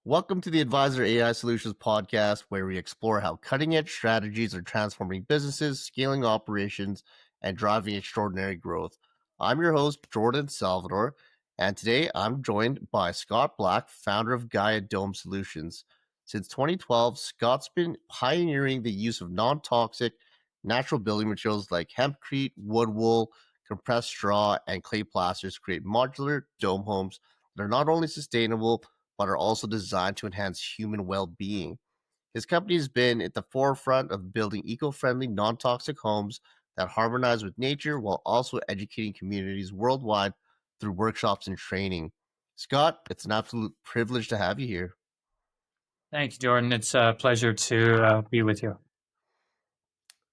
Welcome to the Advisor AI Solutions podcast, where we explore how cutting edge strategies are transforming businesses, scaling operations, and driving extraordinary growth. I'm your host, Jordan Salvador, and today I'm joined by Scott Black, founder of Gaia Dome Solutions. Since 2012, Scott's been pioneering the use of non toxic natural building materials like hempcrete, wood wool, compressed straw, and clay plasters to create modular dome homes that are not only sustainable but are also designed to enhance human well-being. His company has been at the forefront of building eco-friendly, non-toxic homes that harmonize with nature while also educating communities worldwide through workshops and training. Scott, it's an absolute privilege to have you here. Thank you, Jordan. It's a pleasure to be with you.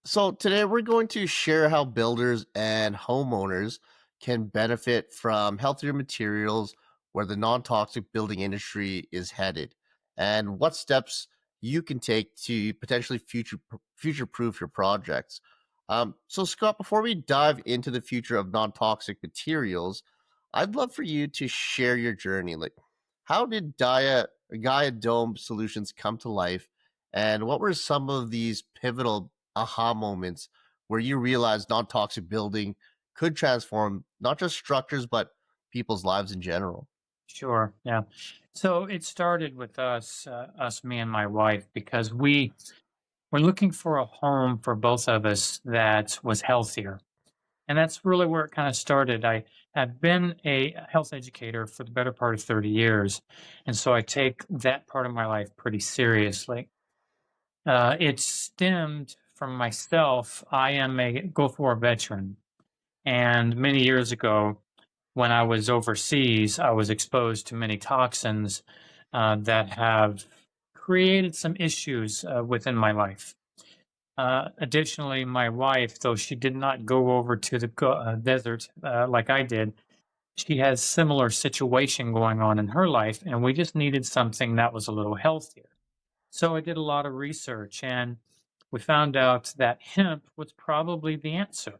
So today we're going to share how builders and homeowners can benefit from healthier materials where the non-toxic building industry is headed and what steps you can take to potentially future-proof your projects. So Scott, before we dive into the future of non-toxic materials, I'd love for you to share your journey. Like, how did Gaia Dome Solutions come to life, and what were some of these pivotal aha moments where you realized non-toxic building could transform not just structures but people's lives in general? Sure. Yeah. So it started with us, me and my wife, because we were looking for a home for both of us that was healthier. And that's really where it kind of started. I have been a health educator for the better part of 30 years. And so I take that part of my life pretty seriously. It stemmed from myself. I am a Gulf War veteran. And many years ago, when I was overseas, I was exposed to many toxins that have created some issues within my life. Additionally, my wife, though she did not go over to the desert like I did, she has similar situation going on in her life, and we just needed something that was a little healthier. So I did a lot of research, and we found out that hemp was probably the answer.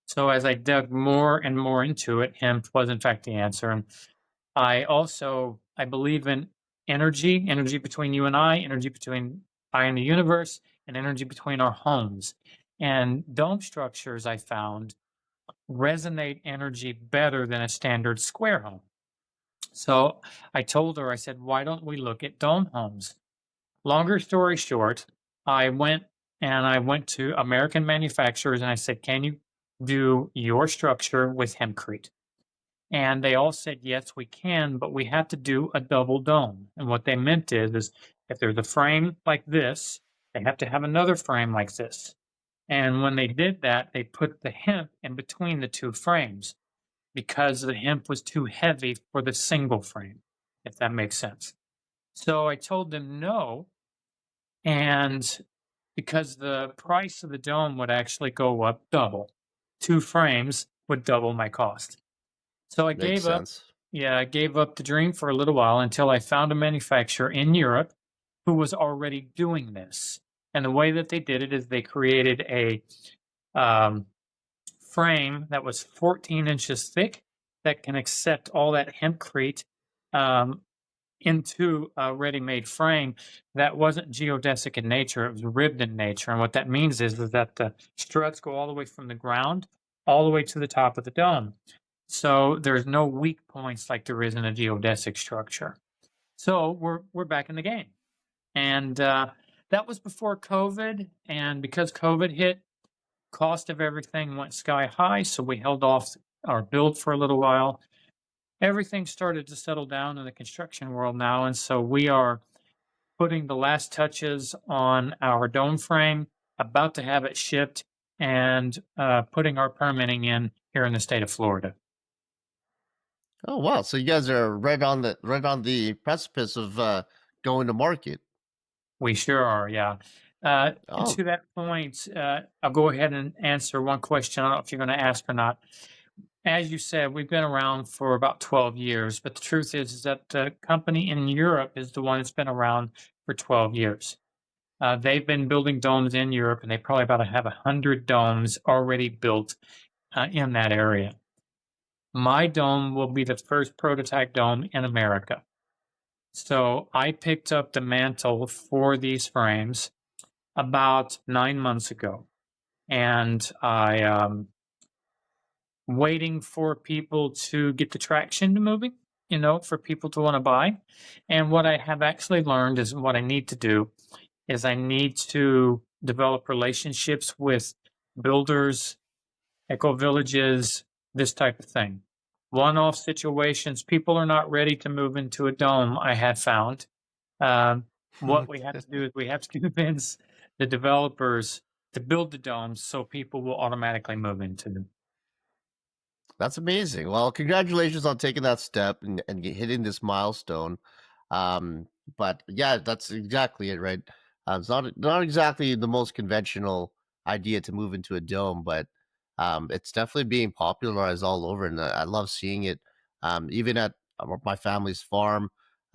So as I dug more and more into it, hemp was in fact the answer. And I believe in energy between you and I, energy between I and the universe, and energy between our homes. And dome structures I found resonate energy better than a standard square home. So I told her, I said, why don't we look at dome homes? Longer story short, I went to American manufacturers and I said, "Can you do your structure with hempcrete?" And they all said, "Yes, we can, but we have to do a double dome." And what they meant is if there's a frame like this, they have to have another frame like this. And when they did that, they put the hemp in between the two frames because the hemp was too heavy for the single frame, if that makes sense. So I told them no, and because the price of the dome would actually go up double. Two frames would double my cost. So I Makes gave up. sense. Yeah, I gave up the dream for a little while until I found a manufacturer in Europe who was already doing this. And the way that they did it is they created a um, frame that was 14 inches thick that can accept all that hempcrete um, into a ready-made frame that wasn't geodesic in nature, it was ribbed in nature. And what that means is that the struts go all the way from the ground all the way to the top of the dome. So there's no weak points like there is in a geodesic structure. So we're back in the game. And that was before COVID. And because COVID hit, cost of everything went sky high. So we held off our build for a little while. Everything started to settle down in the construction world now. And so we are putting the last touches on our dome frame, about to have it shipped, and putting our permitting in here in the state of Florida. Oh wow! So you guys are right on the precipice of going to market. We sure are, yeah. Oh, To that point, I'll go ahead and answer one question. I don't know if you're going to ask or not. As you said, we've been around for about 12 years, but the truth is that the company in Europe is the one that's been around for 12 years. They've been building domes in Europe, and they probably about to have 100 domes already built in that area. My dome will be the first prototype dome in America. So I picked up the mantle for these frames about 9 months ago, and I waiting for people to get the traction to moving, for people to want to buy. And what I have actually learned is what I need to do is I need to develop relationships with builders, eco villages, this type of thing. One off situations, people are not ready to move into a dome, I have found. Um, what we have to do is we have to convince the developers to build the domes so people will automatically move into them. That's amazing. Well, congratulations on taking that step and hitting this milestone. Um, but yeah, that's exactly it, right? It's not exactly the most conventional idea to move into a dome, but it's definitely being popularized all over, and I love seeing it. Even at my family's farm,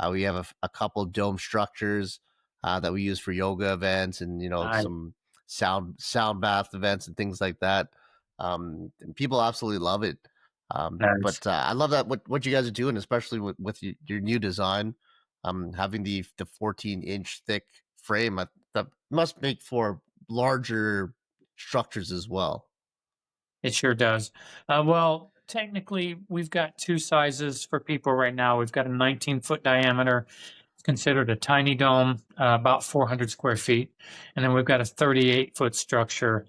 we have a couple dome structures that we use for yoga events, and I some sound bath events and things like that. And people absolutely love it. Nice. But I love that what you guys are doing, especially with your new design, having the 14-inch thick frame. That must make for larger structures as well. It sure does. Well, technically, we've got two sizes for people right now. We've got a 19-foot diameter, it's considered a tiny dome, about 400 square feet. And then we've got a 38-foot structure,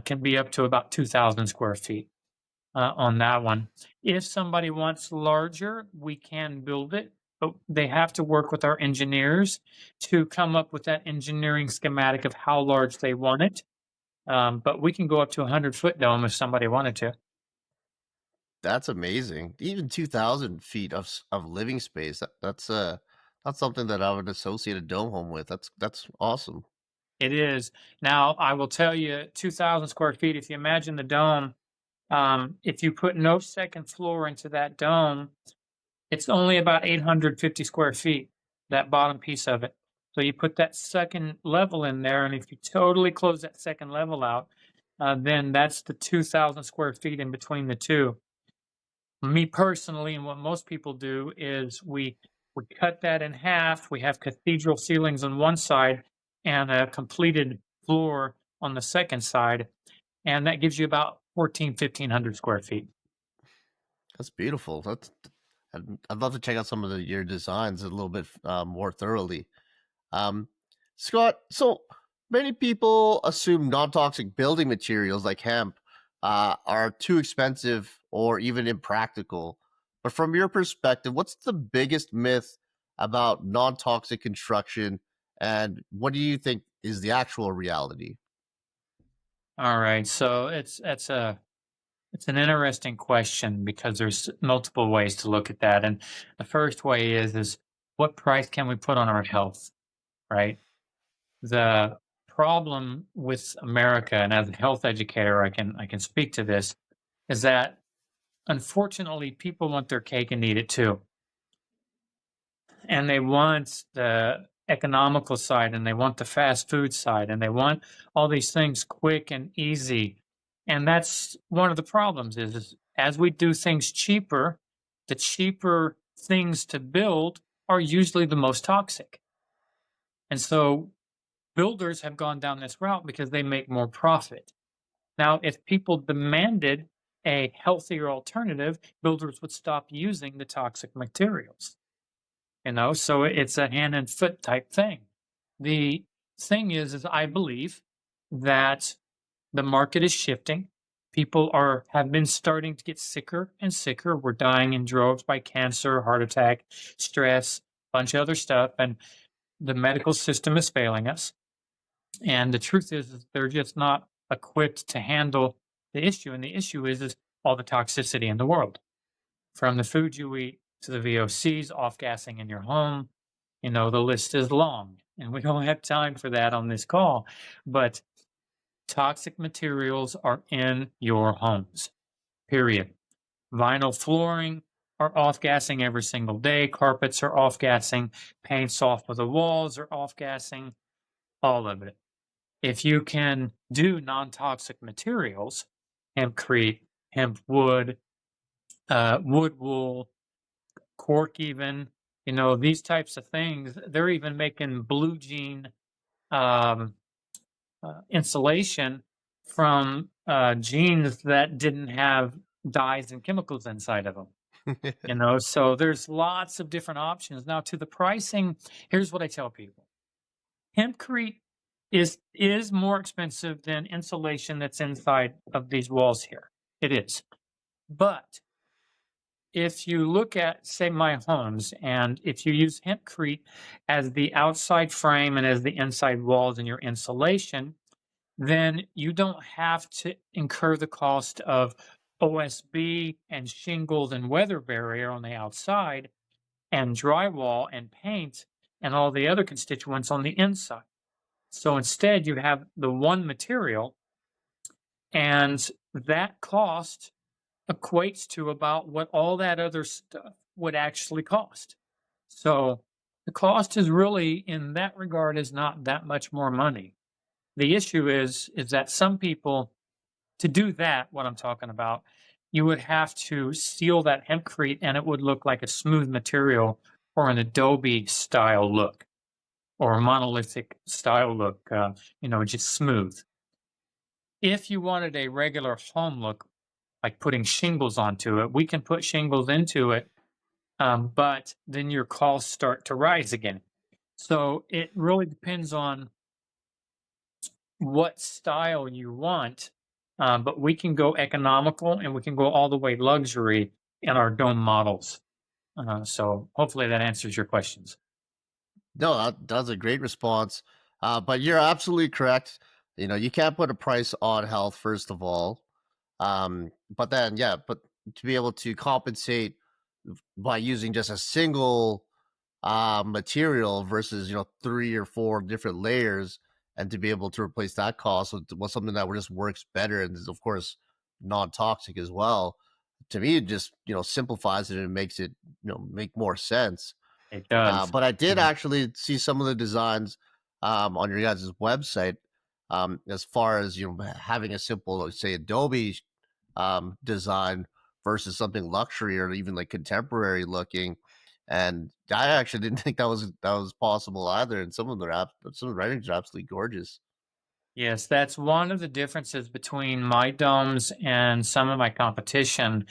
can be up to about 2,000 square feet on that one. If somebody wants larger, we can build it, but they have to work with our engineers to come up with that engineering schematic of how large they want it. But we can go up to a 100-foot dome if somebody wanted to. That's amazing. Even 2,000 feet of living space. That's something that I would associate a dome home with. That's awesome. It is. Now, I will tell you, 2,000 square feet, if you imagine the dome, if you put no second floor into that dome, it's only about 850 square feet, that bottom piece of it. So you put that second level in there, and if you totally close that second level out, then that's the 2,000 square feet in between the two. Me personally, and what most people do is we cut that in half. We have cathedral ceilings on one side and a completed floor on the second side, and that gives you about 1,500 square feet. That's beautiful. I'd love to check out some of your designs a little bit more thoroughly. Um, Scott, so many people assume non-toxic building materials like hemp are too expensive or even impractical. But from your perspective, what's the biggest myth about non-toxic construction, and what do you think is the actual reality? All right, so it's an interesting question because there's multiple ways to look at that, and the first way is what price can we put on our health, right? The problem with America, and as a health educator, I can speak to this, is that unfortunately people want their cake and eat it too. And they want the economical side and they want the fast food side and they want all these things quick and easy. And that's one of the problems is as we do things cheaper, the cheaper things to build are usually the most toxic. And so builders have gone down this route because they make more profit. Now, if people demanded a healthier alternative, builders would stop using the toxic materials. So it's a hand and foot type thing. The thing is I believe that the market is shifting. People are have been starting to get sicker and sicker. We're dying in droves by cancer, heart attack, stress, bunch of other stuff, and the medical system is failing us. And the truth is they're just not equipped to handle the issue. And the issue is all the toxicity in the world, from the food you eat to the VOCs, off gassing in your home. The list is long, and we don't have time for that on this call. But toxic materials are in your homes, period. Vinyl flooring are off gassing every single day. Carpets are off gassing. Paints off of the walls are off gassing. All of it. If you can do non-toxic materials, hempcrete, hemp wood, wood wool, cork even, These types of things. They're even making blue jean um, insulation from jeans that didn't have dyes and chemicals inside of them. So there's lots of different options. Now, to the pricing, here's what I tell people: Hempcrete is more expensive than insulation that's inside of these walls here. It is. But if you look at, say, my homes, and if you use hempcrete as the outside frame and as the inside walls in your insulation, then you don't have to incur the cost of OSB and shingles and weather barrier on the outside and drywall and paint and all the other constituents on the inside. So instead, you have the one material, and that cost equates to about what all that other stuff would actually cost. So the cost is really, in that regard, is not that much more money. The issue is that some people, to do that, what I'm talking about, you would have to seal that hempcrete and it would look like a smooth material or an Adobe style look or a monolithic style look, just smooth. If you wanted a regular home look, like putting shingles onto it, we can put shingles into it, but then your costs start to rise again. So it really depends on what style you want, but we can go economical and we can go all the way luxury in our dome models. So hopefully that answers your questions. No, that's a great response. But you're absolutely correct. You can't put a price on health, first of all. But then, yeah, but to be able to compensate by using just a single material versus, three or four different layers, and to be able to replace that cost with something that just works better and is, of course, non-toxic as well. To me, it just, simplifies it and makes it, make more sense. It does. But I did Mhm. actually see some of the designs on your guys' website, as far as having a simple, like, say, Adobe design versus something luxury or even like contemporary looking. And I actually didn't think that was possible either. And some of the renderings are absolutely gorgeous. Yes, that's one of the differences between my domes and some of my competition.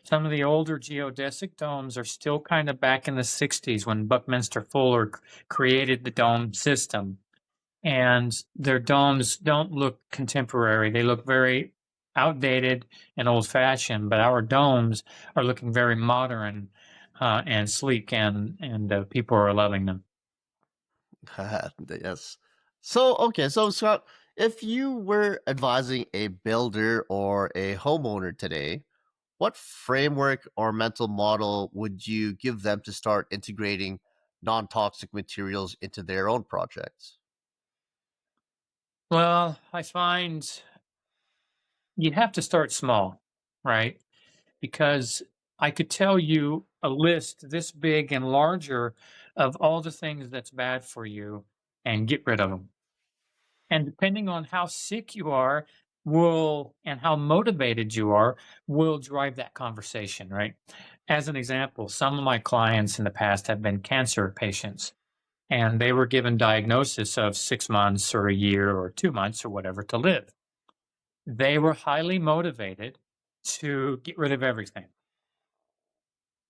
Some of the older geodesic domes are still kind of back in the 60s when Buckminster Fuller created the dome system. And their domes don't look contemporary. They look very outdated and old fashioned, but our domes are looking very modern and sleek, and people are loving them. Yes. So, okay, so Scott, if you were advising a builder or a homeowner today, what framework or mental model would you give them to start integrating non-toxic materials into their own projects? Well, I find you have to start small, right? Because I could tell you a list this big and larger of all the things that's bad for you and get rid of them. And depending on how sick you are, will and how motivated you are, will drive that conversation, right? As an example, some of my clients in the past have been cancer patients, and they were given diagnosis of 6 months or a year or 2 months or whatever to live. They were highly motivated to get rid of everything.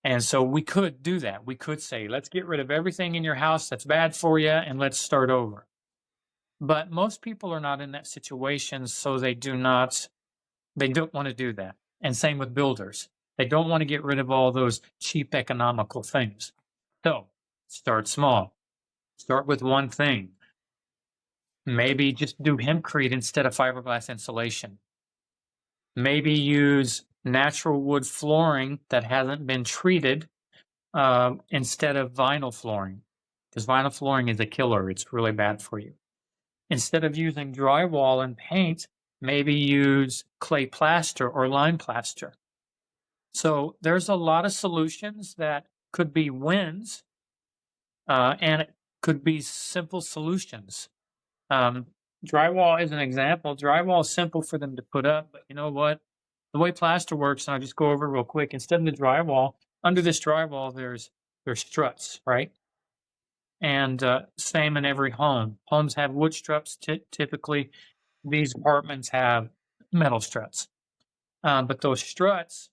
And so we could do that. We could say, let's get rid of everything in your house that's bad for you and let's start over. But most people are not in that situation, so they don't want to do that. And same with builders. They don't want to get rid of all those cheap economical things. So start small. Start with one thing. Maybe just do hempcrete instead of fiberglass insulation. Maybe use natural wood flooring that hasn't been treated instead of vinyl flooring, because vinyl flooring is a killer. It's really bad for you. Instead of using drywall and paint, maybe use clay plaster or lime plaster. So there's a lot of solutions that could be wins, and it could be simple solutions. Um, Drywall is an example. Drywall is simple for them to put up, but you know what? The way plaster works, and I'll just go over it real quick. Instead of the drywall, under this drywall, there's They're struts, right? And same in every home. Homes have wood struts typically. These apartments have metal struts. But those struts,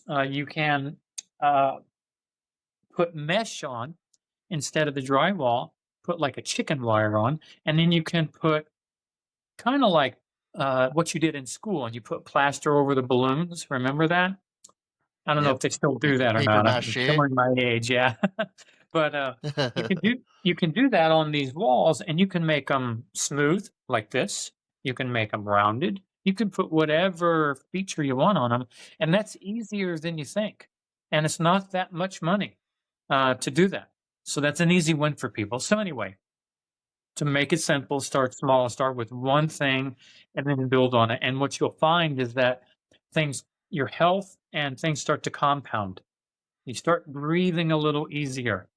you can uh, put mesh on instead of the drywall, put like a chicken wire on, and then you can put kind of like what you did in school and you put plaster over the balloons. Remember that? I don't know if Yep. they still Like do the that or paper not. I'm mache. showing my age, yeah. But you can do that on these walls, and you can make them smooth like this. You can make them rounded. You can put whatever feature you want on them, and that's easier than you think. And it's not that much money to do that. So that's an easy win for people. So anyway, to make it simple, start small, start with one thing and then build on it. And what you'll find is that things, your health and things start to compound. You start breathing a little easier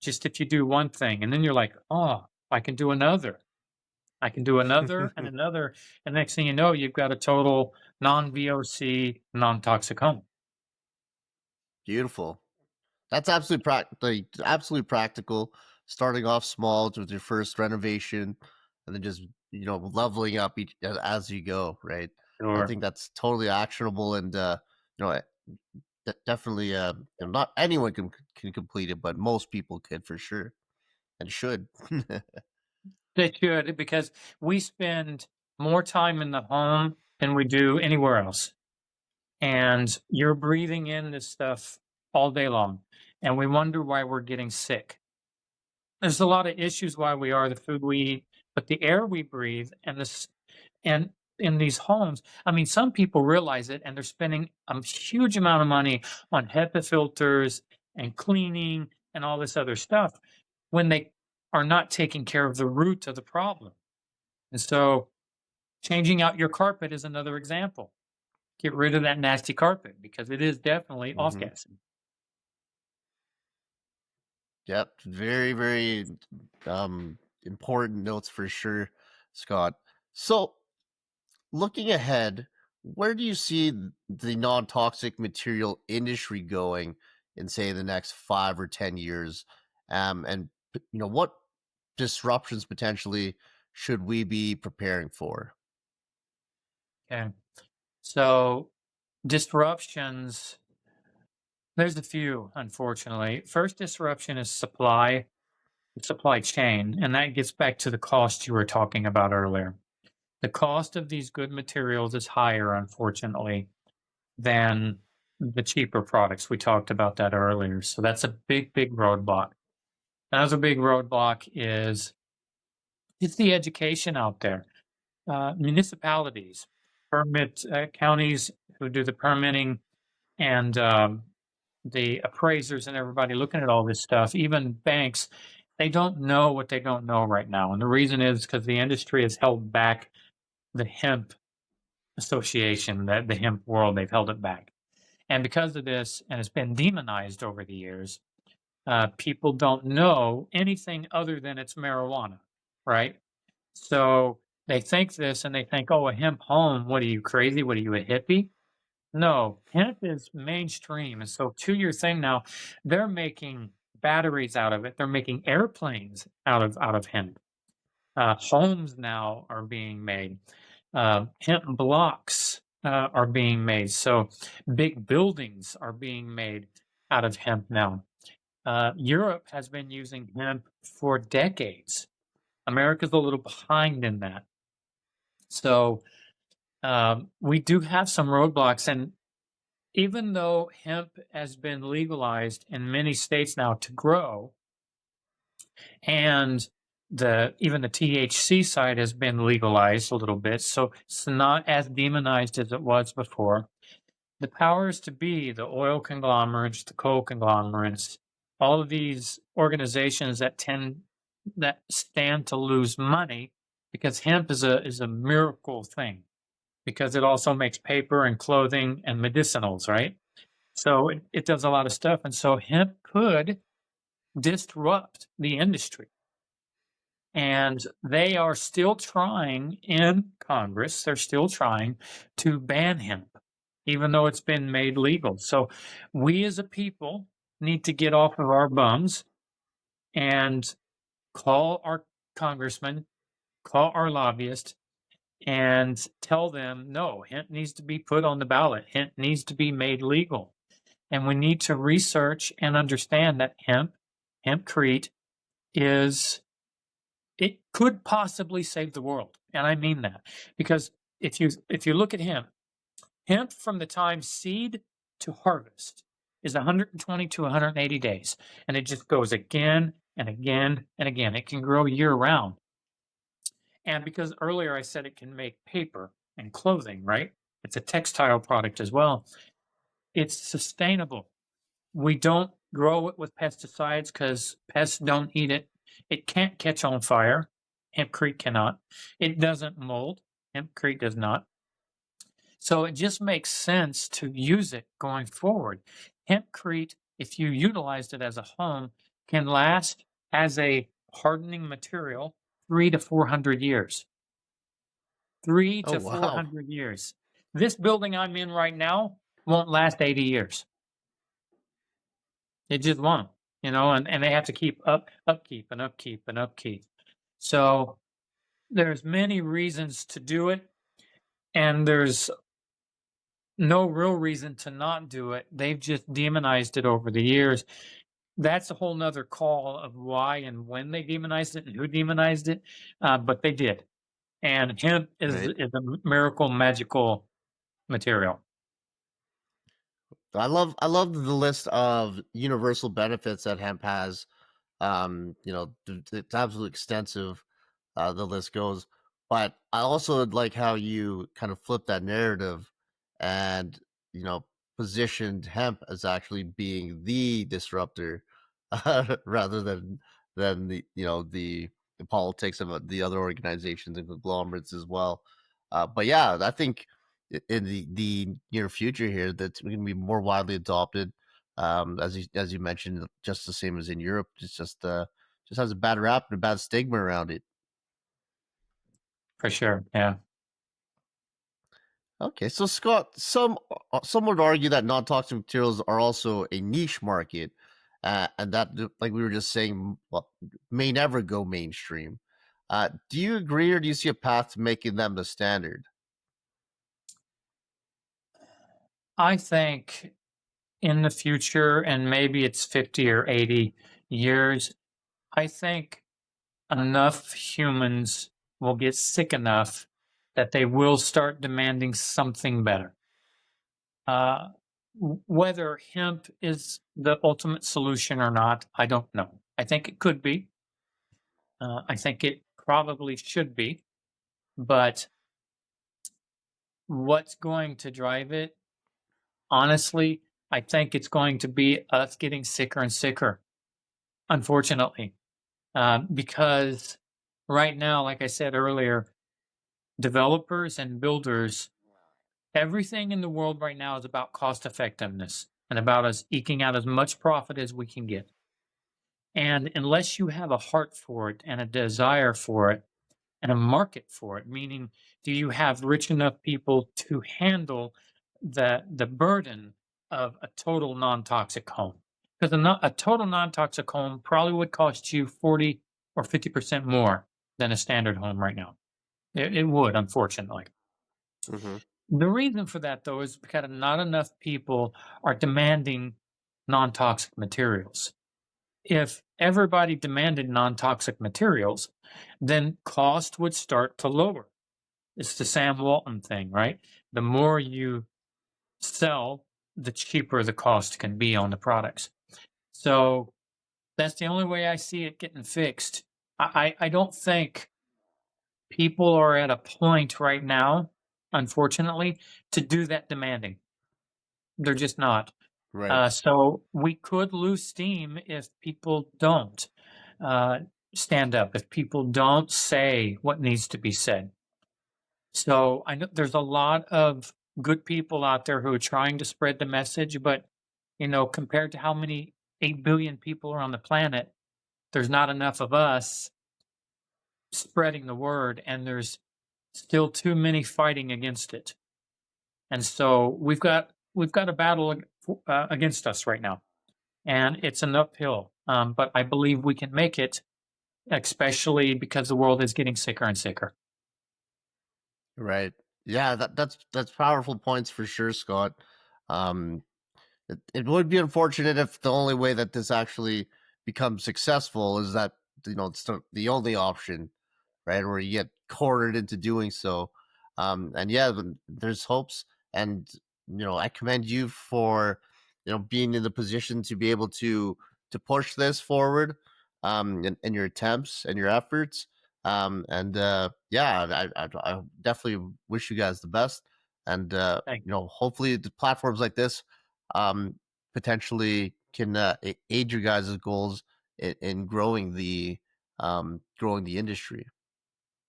just if you do one thing. And then you're like, oh, I can do another. I can do another and another. And next thing you know, you've got a total non VOC, non toxic home. Beautiful. That's absolutely practical. Starting off small with your first renovation, and then just leveling up as you go. Right. I Sure. think that's totally actionable, and you know, definitely, not anyone can complete it, but most people could for sure and should. They should, because we spend more time in the home than we do anywhere else. And you're breathing in this stuff all day long. And we wonder why we're getting sick. There's a lot of issues why we are, the food we eat, but the air we breathe and this and in these homes, I mean, some people realize it and they're spending a huge amount of money on HEPA filters and cleaning and all this other stuff when they are not taking care of the root of the problem. And so changing out your carpet is another example. Get rid of that nasty carpet because it is definitely off Hmm. gassing. Yep, very very important notes for sure, Scott. So looking ahead, where do you see the non-toxic material industry going in, say, the next 5 or 10 years? And what disruptions potentially should we be preparing for? Okay. So disruptions, there's a few, unfortunately. First disruption is supply chain, and that gets back to the cost you were talking about earlier. The cost of these good materials is higher, unfortunately, than the cheaper products. We talked about that earlier. So that's a big, big roadblock. Another big roadblock is it's the education out there. Municipalities, permit counties who do the permitting, and the appraisers and everybody looking at all this stuff, even banks, they don't know what they don't know right now. And the reason is because the industry has held back the hemp association, that the hemp world, they've held it back. And because of this, and it's been demonized over the years, people don't know anything other than it's marijuana, right? So they think this and they think, oh, a hemp home, what are you crazy? What are you, a hippie? No, hemp is mainstream. And so to your thing now, they're making batteries out of it. They're making airplanes out of hemp. Homes now are being made. Hemp blocks are being made. So big buildings are being made out of hemp now. Europe has been using hemp for decades. America's a little behind in that. So we do have some roadblocks. And even though hemp has been legalized in many states now to grow, and the even the THC side has been legalized a little bit, so it's not as demonized as it was before. The powers to be, the oil conglomerates, the coal conglomerates, all of these organizations that stand to lose money because hemp is a miracle thing because it also makes paper and clothing and medicinals, right? So it does a lot of stuff. And so hemp could disrupt the industry. And they are still trying in Congress, they're still trying to ban hemp, even though it's been made legal. So we as a people need to get off of our bums and call our congressman, call our lobbyist, and tell them no, hemp needs to be put on the ballot. Hemp needs to be made legal. And we need to research and understand that hempcrete is, it could possibly save the world. And I mean that because if you look at hemp from the time seed to harvest is 120 to 180 days. And it just goes again and again and again. It can grow year round. And because earlier I said it can make paper and clothing, right? It's a textile product as well. It's sustainable. We don't grow it with pesticides because pests don't eat it. It can't catch on fire. Hempcrete cannot. It doesn't mold. Hempcrete does not. So it just makes sense to use it going forward. Hempcrete, if you utilized it as a home, can last as a hardening material 3 to 400 years. Three Oh to four wow. hundred years. This building I'm in right now won't last 80 years. It just won't, and they have to keep upkeep and upkeep and upkeep. So there's many reasons to do it, and there's no real reason to not do it. They've just demonized it over the years. That's a whole nother call of why and when they demonized it and who demonized it, but they did. And hemp Right. is a miracle, magical material. I love the list of universal benefits that hemp has. It's absolutely extensive. The list goes, but I also like how you kind of flip that narrative, and you know positioned hemp as actually being the disruptor, rather than the politics of the other organizations and conglomerates as well. But yeah, I think in the near future here, that's going to be more widely adopted. As you mentioned, just the same as in Europe. It's just has a bad rap and a bad stigma around it. For sure. Yeah. Okay, so Scott, some would argue that non-toxic materials are also a niche market, and that, like we were just saying, well, may never go mainstream. Do you agree, or do you see a path to making them the standard? I think in the future, and maybe it's 50 or 80 years, I think enough humans will get sick enough that they will start demanding something better. Uh, whether hemp is the ultimate solution or not, I don't know. I think it could be. I think it probably should be. But what's going to drive it? Honestly, I think it's going to be us getting sicker and sicker, unfortunately. Because right now, like I said earlier, developers and builders, everything in the world right now is about cost effectiveness and about us eking out as much profit as we can get. And unless you have a heart for it and a desire for it and a market for it, meaning do you have rich enough people to handle the burden of a total non-toxic home? Because a total non-toxic home probably would cost you 40 or 50% more than a standard home right now. It would, unfortunately. Hmm. The reason for that, though, is because not enough people are demanding non toxic materials. If everybody demanded non toxic materials, then cost would start to lower. It's the Sam Walton thing, right? The more you sell, the cheaper the cost can be on the products. So that's the only way I see it getting fixed. I don't think people are at a point right now, unfortunately, to do that demanding. They're just not. Right. So we could lose steam if people don't uh, stand up, if people don't say what needs to be said. So I know there's a lot of good people out there who are trying to spread the message, but compared to how many 8 billion people are on the planet, there's not enough of us spreading the word, and there's still too many fighting against it. And so we've got a battle against us right now. and it's an uphill. But I believe we can make it, especially because the world is getting sicker and sicker. Right. Yeah, that's powerful points for sure, Scott. Um, it would be unfortunate if the only way that this actually becomes successful is that it's the only option, right? Where you get cornered into doing so. And yeah, there's hopes, and I commend you for being in the position to be able to push this forward, in your attempts and your efforts. And yeah, I definitely wish you guys the best, and Thank hopefully the platforms like this, um, potentially can aid your guys' goals in growing the industry.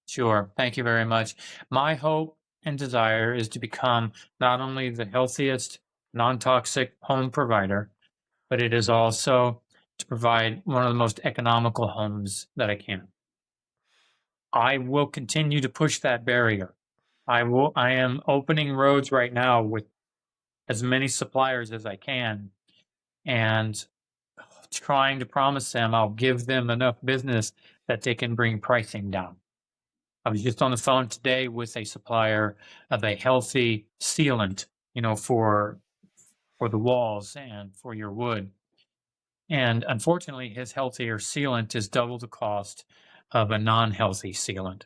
Sure. Thank you very much. My hope and desire is to become not only the healthiest, non toxic home provider, but it is also to provide one of the most economical homes that I can. I will continue to push that barrier. I am opening roads right now with as many suppliers as I can and trying to promise them I'll give them enough business that they can bring pricing down. I was just on the phone today with a supplier of a healthy sealant, for the walls and for your wood. And unfortunately, his healthier sealant is double the cost of a non-healthy sealant,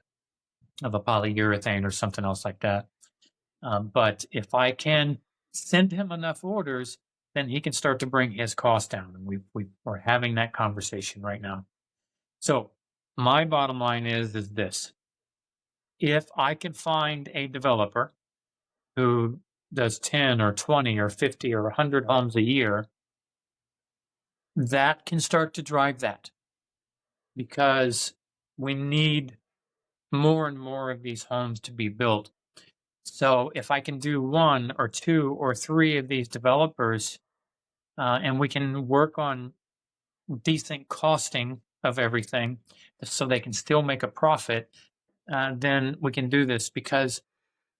of a polyurethane or something else like that. But if I can send him enough orders, then he can start to bring his cost down. And we're having that conversation right now. So my bottom line is this: if I can find a developer who does 10 or 20 or 50 or 100 homes a year, that can start to drive that because we need more and more of these homes to be built. So if I can do one or two or three of these developers, and we can work on decent costing of everything so they can still make a profit, then we can do this because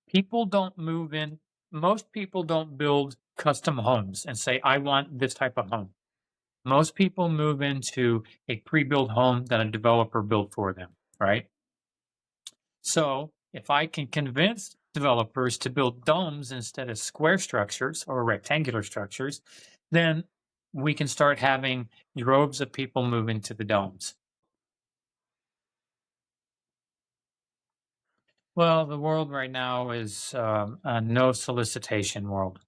people don't move in. Most people don't build custom homes and say, I want this type of home. Most people move into a pre built home that a developer built for them, right? So if I can convince developers to build domes instead of square structures or rectangular structures, then we can start having droves of people move into the domes. Well, the world right now is a no solicitation world.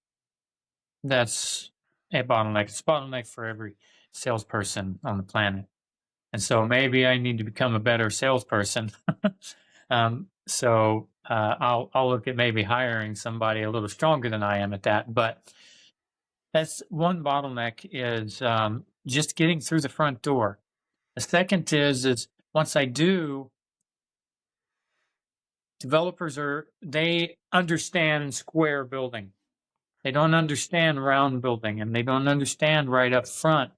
That's a bottleneck. It's a bottleneck for every salesperson on the planet. And so maybe I need to become a better salesperson. I'll look at maybe hiring somebody a little stronger than I am at that. But that's one bottleneck is just getting through the front door. The second is once I do, developers they understand square building. They don't understand round building, and they don't understand right up front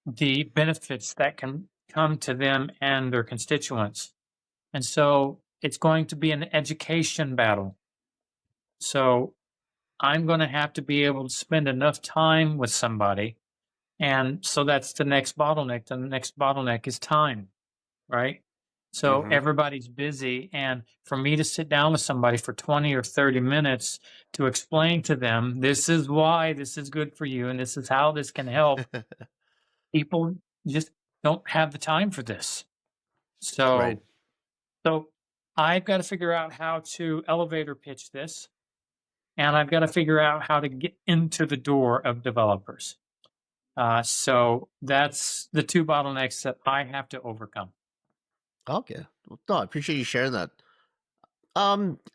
the benefits that can come to them and their constituents. And so it's going to be an education battle. So I'm going to have to be able to spend enough time with somebody. And so that's the next bottleneck. The next bottleneck is time, right? So Hmm. everybody's busy. And for me to sit down with somebody for 20 or 30 minutes to explain to them, this is why this is good for you and this is how this can help, people just don't have the time for this. Right. So I've got to figure out how to elevator pitch this, and I've got to figure out how to get into the door of developers. So that's the two bottlenecks that I have to overcome. Okay. Well, no, I appreciate you sharing that.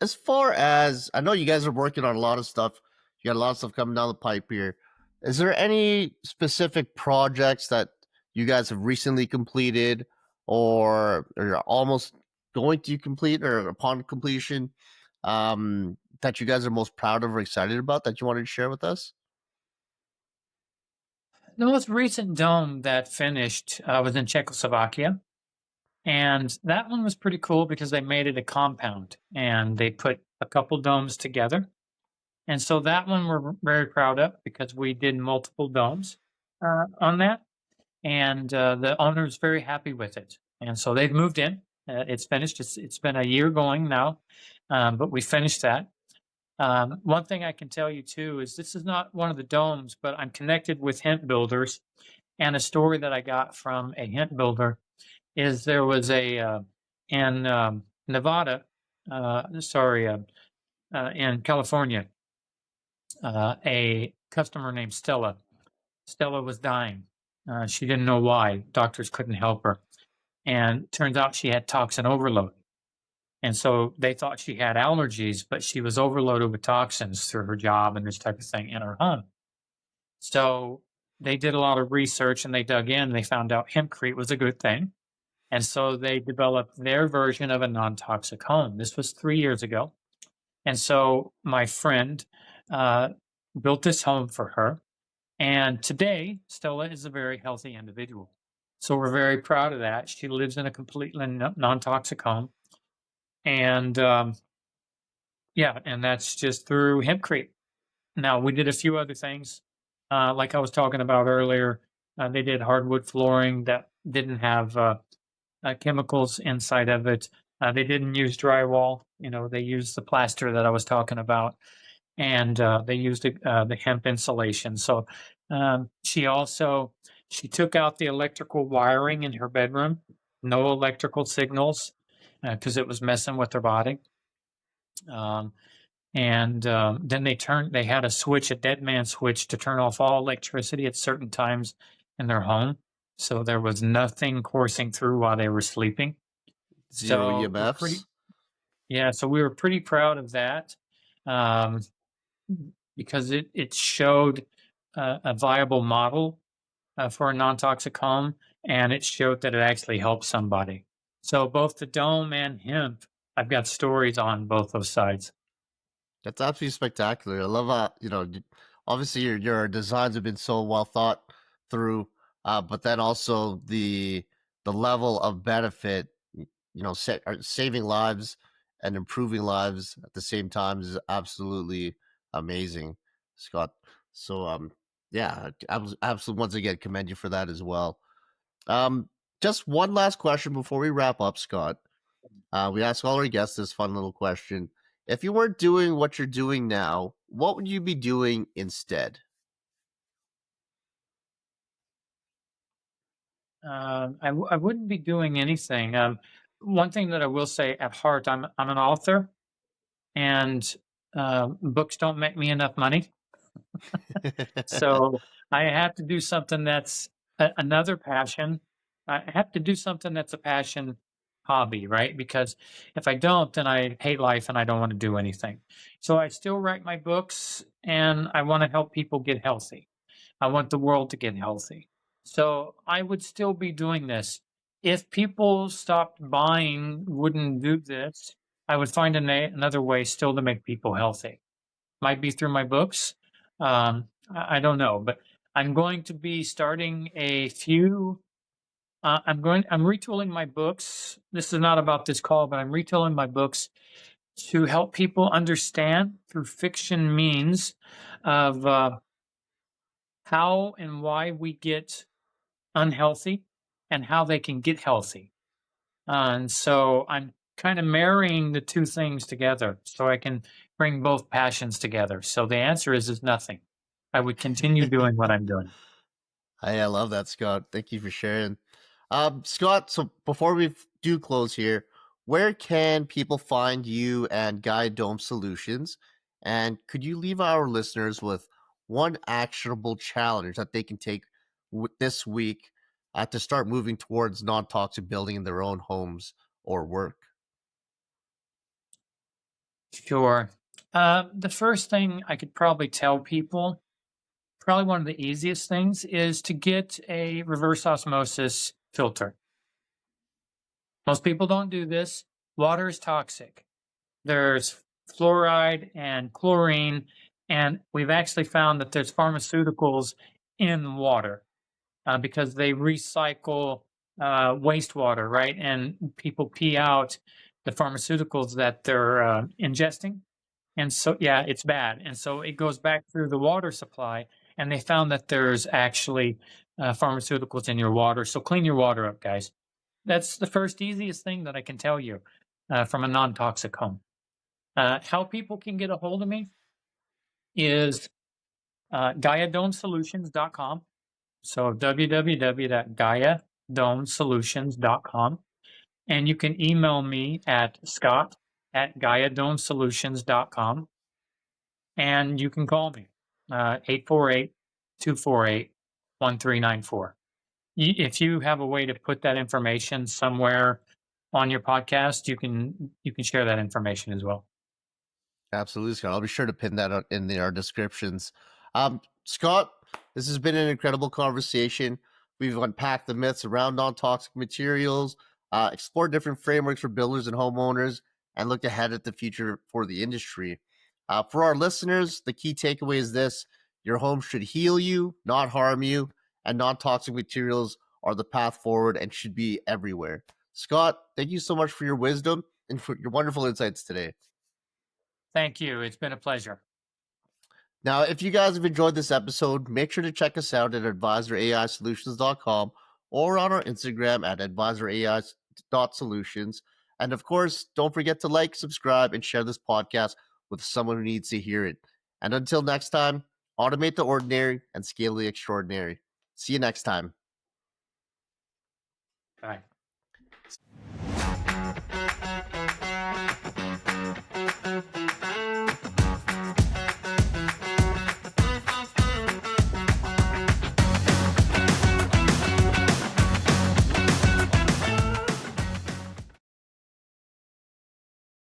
As far as I know, you guys are working on a lot of stuff. You got a lot of stuff coming down the pipe here. Is there any specific projects that you guys have recently completed, or you're almost going to complete, or upon completion, that you guys are most proud of or excited about that you wanted to share with us? The most recent dome that finished was in Czechoslovakia. And that one was pretty cool because they made it a compound and they put a couple domes together. And so that one we're very proud of because we did multiple domes on that, and the owner's very happy with it. And so they've moved in. It's finished. It's been a year going now, but we finished that. One thing I can tell you too is this is not one of the domes, but I'm connected with hemp builders. And a story that I got from a hemp builder is there was a in Nevada, sorry, in California, a customer named Stella. Stella was dying. She didn't know why. Doctors couldn't help her. And turns out she had toxin overload. And so they thought she had allergies, but she was overloaded with toxins through her job and this type of thing in her home. So they did a lot of research and they dug in. They found out hempcrete was a good thing. And so they developed their version of a non toxic home. This was 3 years ago. And so my friend uh, built this home for her. And today, Stella is a very healthy individual. So we're very proud of that. She lives in a completely non toxic home. And yeah, and that's just through Hempcrete. Now, we did a few other things. Like I was talking about earlier, they did hardwood flooring that didn't have chemicals inside of it. They didn't use drywall. They used the plaster that I was talking about, and they used the hemp insulation. So she took out the electrical wiring in her bedroom, no electrical signals, because it was messing with her body. Um, and then they had a switch, a dead man switch, to turn off all electricity at certain times in their home. So there was nothing coursing through while they were sleeping. Zero So EMFs. yeah, so we were pretty proud of that. Um, because it showed a viable model for a non-toxic home, and it showed that it actually helped somebody. So both the dome and hemp, I've got stories on both those sides. That's absolutely spectacular. I love obviously your designs have been so well thought through, but then also the level of benefit, saving lives and improving lives at the same time is absolutely amazing, Scott. So yeah, absolutely once again commend you for that as well. Um, just one last question before we wrap up, Scott. We ask all our guests this fun little question. If you weren't doing what you're doing now, what would you be doing instead? I wouldn't be doing anything. One thing that I will say at heart, I'm an author, and books don't make me enough money. So I have to do something that's another passion. I have to do something that's a passion hobby, right? Because if I don't, then I hate life and I don't want to do anything. So I still write my books and I want to help people get healthy. I want the world to get healthy. So I would still be doing this. If people stopped buying, wouldn't do this, I would find another way still to make people healthy. Might be through my books. I don't know, but I'm going to be starting a few. I'm retooling my books. This is not about this call, but I'm retooling my books to help people understand through fiction means of how and why we get unhealthy and how they can get healthy. And so I'm kind of marrying the two things together so I can bring both passions together. So the answer is nothing. I would continue doing what I'm doing. Hey, I love that, Scott. Thank you for sharing. Scott, so before we do close here, where can people find you and Gaia Dome Solutions? And could you leave our listeners with one actionable challenge that they can take this week to start moving towards non toxic building in their own homes or work? Sure. The first thing I could probably tell people, probably one of the easiest things, is to get a reverse osmosis filter. Most people don't do this. Water is toxic. There's fluoride and chlorine, and we've actually found that there's pharmaceuticals in water because they recycle wastewater, right? And people pee out the pharmaceuticals that they're ingesting. And so, yeah, it's bad. And so it goes back through the water supply, and they found that there's actually pharmaceuticals in your water. So clean your water up, guys. That's the first easiest thing that I can tell you from a non toxic home. How people can get a hold of me is GaiaDomeSolutions.com. So www.GaiaDomeSolutions.com. And you can email me at scott@GaiaDomeSolutions.com. And you can call me 848 If you have a way to put that information somewhere on your podcast, you can share that information as well. Absolutely, Scott. I'll be sure to pin that out in our descriptions. Scott, this has been an incredible conversation. We've unpacked the myths around non-toxic materials, explored different frameworks for builders and homeowners, and looked ahead at the future for the industry. For our listeners, the key takeaway is this: your home should heal you, not harm you, and non-toxic materials are the path forward and should be everywhere. Scott, thank you so much for your wisdom and for your wonderful insights today. Thank you. It's been a pleasure. Now, if you guys have enjoyed this episode, make sure to check us out at advisoraisolutions.com or on our Instagram at advisorai.solutions. And of course, don't forget to like, subscribe, and share this podcast with someone who needs to hear it. And until next time, automate the ordinary and scale the extraordinary. See you next time. Bye.